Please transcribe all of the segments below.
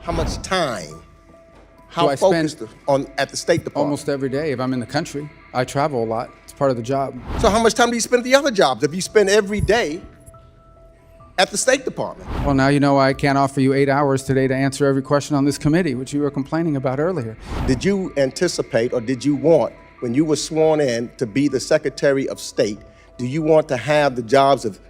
How much time? Do How I focused spend at the State Department? almost every day if I'm in the country? I travel a lot. It's part of the job. So how much time do you spend at the other jobs if you spend every day at the State Department? Well, now you know why I can't offer you 8 hours today to answer every question on this committee, which you were complaining about earlier. Did you anticipate or did you want, when you were sworn in to be the Secretary of State, do you want to have the jobs of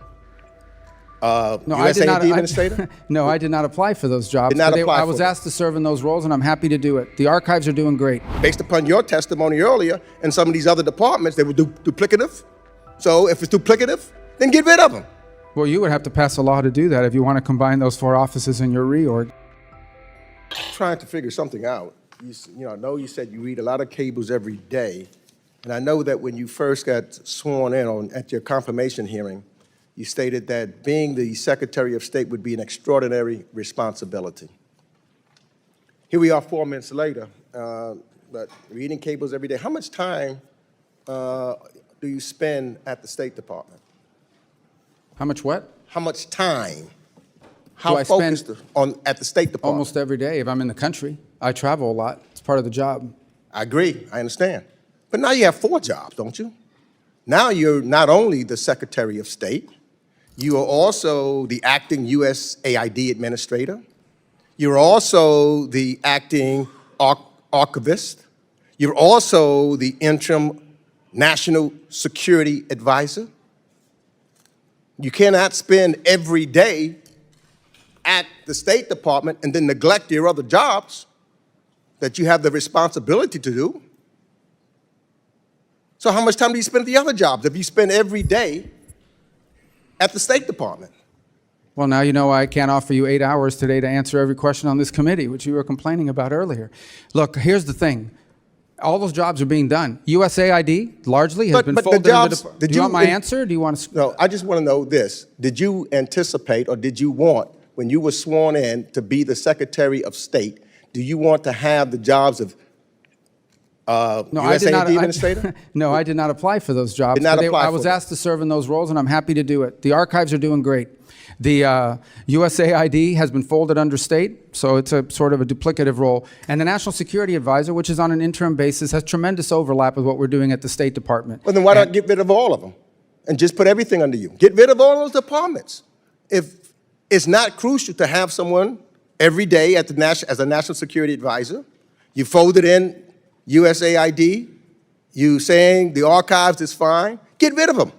USAID Administrator? No, I did not apply for those jobs. Did not apply I was for them. asked to serve in those roles, and I'm happy to do it. The archives are doing great. Based upon your testimony earlier, in some of these other departments, they were duplicative. So if it's duplicative, then get rid of them. Well, you would have to pass a law to do that if you want to combine those 4 offices in your reorg. Trying to figure something out. I know you said you read a lot of cables every day, and I know that when you first got sworn in at your confirmation hearing, you stated that being the Secretary of State would be an extraordinary responsibility. Here we are 4 minutes later, but reading cables every day. How much time do you spend at the State Department? How much what? How much time? Do I spend focused at the State Department? almost every day if I'm in the country? I travel a lot. It's part of the job. I agree, I understand. But now you have 4 jobs, don't you? Now you're not only the Secretary of State, you are also the acting USAID Administrator. You're also the acting archivist. You're also the interim National Security Advisor. You cannot spend every day at the State Department and then neglect your other jobs that you have the responsibility to do. So how much time do you spend at the other jobs if you spend every day at the State Department? Well, now you know why I can't offer you 8 hours today to answer every question on this committee, which you were complaining about earlier. Look, here's the thing. All those jobs are being done. USAID largely has been folded into the... Do you want my answer? Do you want to... No, I just want to know this. Did you anticipate or did you want, when you were sworn in to be the Secretary of State, do you want to have the jobs of USAID Administrator? No, I did not apply for those jobs. Did not apply I was for them. asked to serve in those roles, and I'm happy to do it. The archives are doing great. The USAID has been folded under state, so it's a sort of a duplicative role. And the National Security Advisor, which is on an interim basis, has tremendous overlap with what we're doing at the State Department. Well, then why not get rid of all of them and just put everything under you? Get rid of all those departments. If it's not crucial to have someone every day at as a National Security Advisor, you folded in USAID, you saying the archives is fine, get rid of them.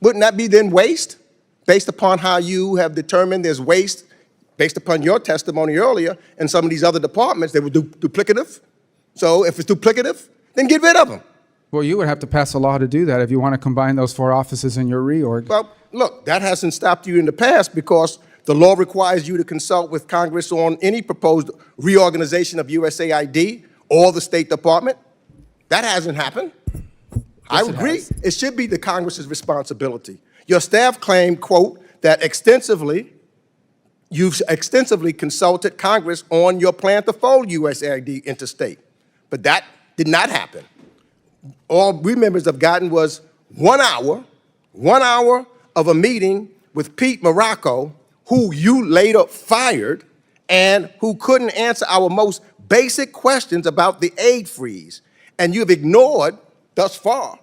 Wouldn't that be then waste? Based upon how you have determined there's waste, based upon your testimony earlier, in some of these other departments, they were duplicative. So if it's duplicative, then get rid of them. Well, you would have to pass a law to do that if you want to combine those 4 offices in your reorg. Well, look, that hasn't stopped you in the past because the law requires you to consult with Congress on any proposed reorganization of USAID or the State Department. That hasn't happened. I agree. It should be the Congress's responsibility. Your staff claimed, quote, that you've extensively consulted Congress on your plan to fold USAID into state. But that did not happen. All we members have gotten was 1 hour of a meeting with Pete Morocco, who you later fired and who couldn't answer our most basic questions about the aid freeze. And you've ignored, thus far,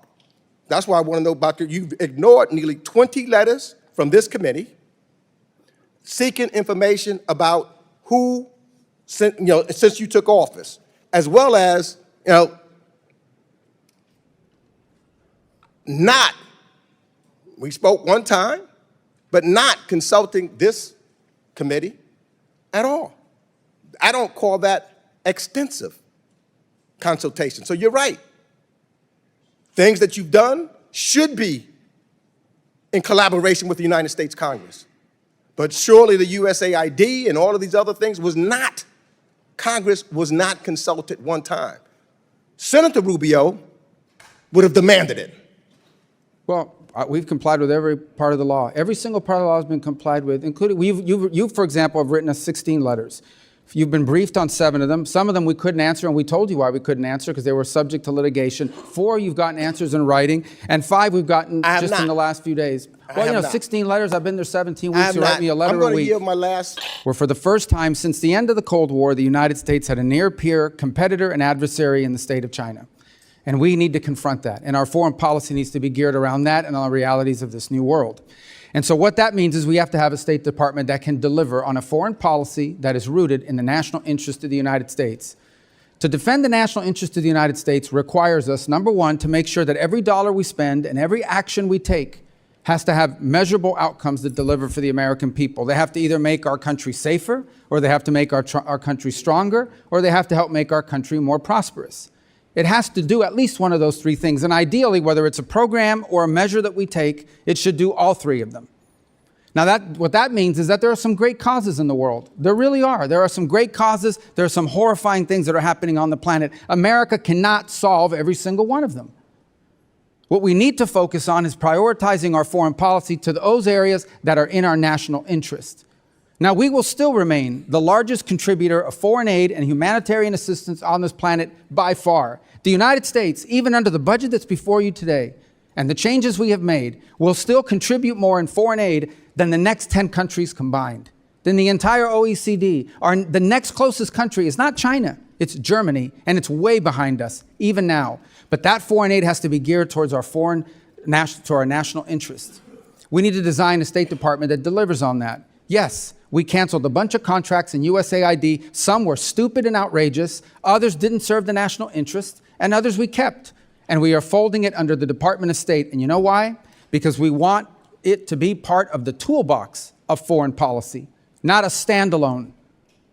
that's why I want to know about you've ignored nearly 20 letters from this committee seeking information about who, since you took office, as well as, we spoke one time, but not consulting this committee at all. I don't call that extensive consultation. So you're right. Things that you've done should be in collaboration with the United States Congress. But surely the USAID and all of these other things Congress was not consulted one time. Senator Rubio would have demanded it. Well, we've complied with every part of the law. Every single part of the law has been complied with, including, you, for example, have written us 16 letters. You've been briefed on 7 of them. Some of them we couldn't answer, and we told you why we couldn't answer, because they were subject to litigation. 4, you've gotten answers in writing, and 5 we've gotten just in the last few days. Well, have not. 16 letters. I've been there 17 I weeks. have You write not. me a letter I'm a going to week. yield my last. Where for the first time since the end of the Cold War, the United States had a near-peer competitor and adversary in the state of China. And we need to confront that. And our foreign policy needs to be geared around that and on the realities of this new world. And so what that means is we have to have a State Department that can deliver on a foreign policy that is rooted in the national interest of the United States. To defend the national interest of the United States requires us, number one, to make sure that every dollar we spend and every action we take has to have measurable outcomes that deliver for the American people. They have to either make our country safer, or they have to make our country stronger, or they have to help make our country more prosperous. It has to do at least one of those three things. And ideally, whether it's a program or a measure that we take, it should do all three of them. Now, what that means is that there are some great causes in the world. There really are. There are some great causes. There are some horrifying things that are happening on the planet. America cannot solve every single one of them. What we need to focus on is prioritizing our foreign policy to those areas that are in our national interest. Now, we will still remain the largest contributor of foreign aid and humanitarian assistance on this planet by far. The United States, even under the budget that's before you today, and the changes we have made, will still contribute more in foreign aid than the next 10 countries combined, than the entire OECD. The next closest country is not China, it's Germany, and it's way behind us, even now. But that foreign aid has to be geared towards our national interests. We need to design a State Department that delivers on that. Yes, we canceled a bunch of contracts in USAID. Some were stupid and outrageous, others didn't serve the national interest, and others we kept. And we are folding it under the Department of State. And you know why? Because we want it to be part of the toolbox of foreign policy, not a standalone.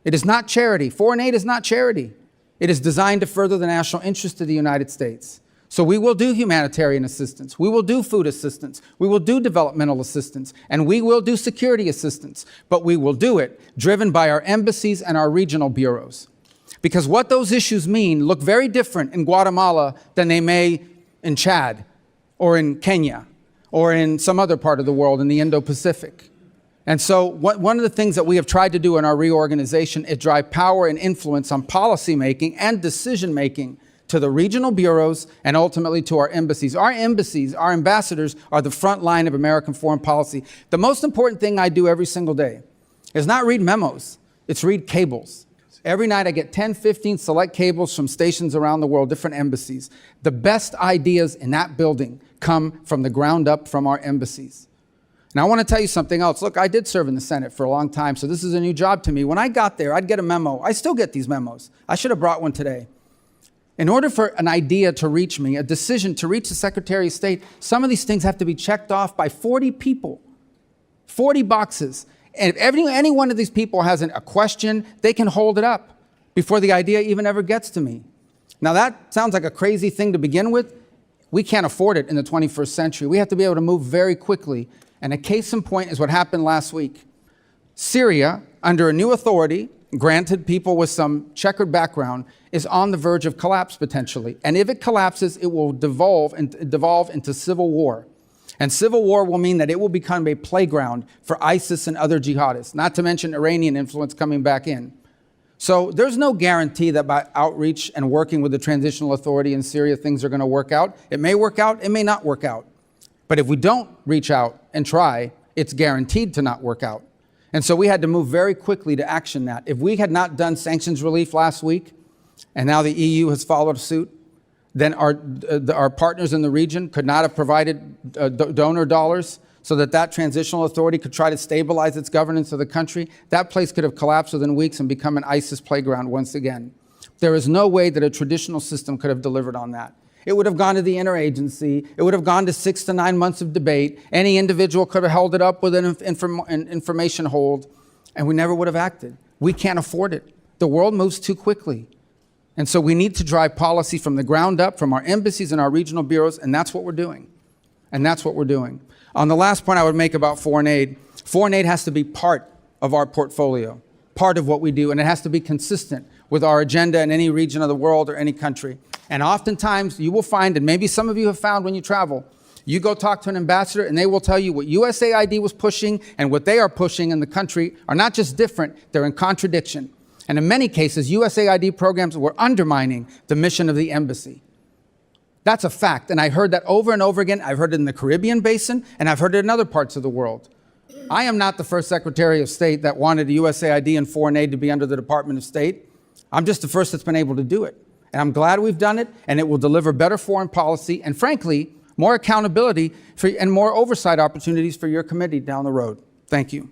It is not charity. Foreign aid is not charity. It is designed to further the national interest of the United States. So we will do humanitarian assistance. We will do food assistance. We will do developmental assistance. And we will do security assistance. But we will do it driven by our embassies and our regional bureaus. Because what those issues mean look very different in Guatemala than they may in Chad or in Kenya or in some other part of the world in the Indo-Pacific. And so one of the things that we have tried to do in our reorganization is drive power and influence on policymaking and decision-making to the regional bureaus and ultimately to our embassies. Our embassies, our ambassadors, are the front line of American foreign policy. The most important thing I do every single day is not read memos, it's read cables. Every night I get 10, 15 select cables from stations around the world, different embassies. The best ideas in that building come from the ground up from our embassies. Now I want to tell you something else. Look, I did serve in the Senate for a long time, so this is a new job to me. When I got there, I'd get a memo. I still get these memos. I should have brought one today. In order for an idea to reach me, a decision to reach the Secretary of State, some of these things have to be checked off by 40 people, 40 boxes. And if any one of these people has a question, they can hold it up before the idea even ever gets to me. Now that sounds like a crazy thing to begin with. We can't afford it in the 21st century. We have to be able to move very quickly. And a case in point is what happened last week. Syria, under a new authority, granted people with some checkered background, is on the verge of collapse potentially. And if it collapses, it will devolve into civil war. And civil war will mean that it will become a playground for ISIS and other jihadists, not to mention Iranian influence coming back in. So there's no guarantee that by outreach and working with the transitional authority in Syria, things are going to work out. It may work out, it may not work out. But if we don't reach out and try, it's guaranteed to not work out. And so we had to move very quickly to action that. If we had not done sanctions relief last week, and now the EU has followed suit, then our partners in the region could not have provided donor dollars so that transitional authority could try to stabilize its governance of the country. That place could have collapsed within weeks and become an ISIS playground once again. There is no way that a traditional system could have delivered on that. It would have gone to the interagency. It would have gone to 6 to 9 months of debate. Any individual could have held it up with an information hold, and we never would have acted. We can't afford it. The world moves too quickly. And so we need to drive policy from the ground up, from our embassies and our regional bureaus, and that's what we're doing. And that's what we're doing. On the last point I would make about foreign aid has to be part of our portfolio, part of what we do, and it has to be consistent with our agenda in any region of the world or any country. And oftentimes you will find, and maybe some of you have found when you travel, you go talk to an ambassador and they will tell you what USAID was pushing and what they are pushing in the country are not just different, they're in contradiction. And in many cases, USAID programs were undermining the mission of the embassy. That's a fact. And I heard that over and over again. I've heard it in the Caribbean basin, and I've heard it in other parts of the world. I am not the first Secretary of State that wanted USAID and foreign aid to be under the Department of State. I'm just the first that's been able to do it. And I'm glad we've done it, and it will deliver better foreign policy and, frankly, more accountability and more oversight opportunities for your committee down the road. Thank you.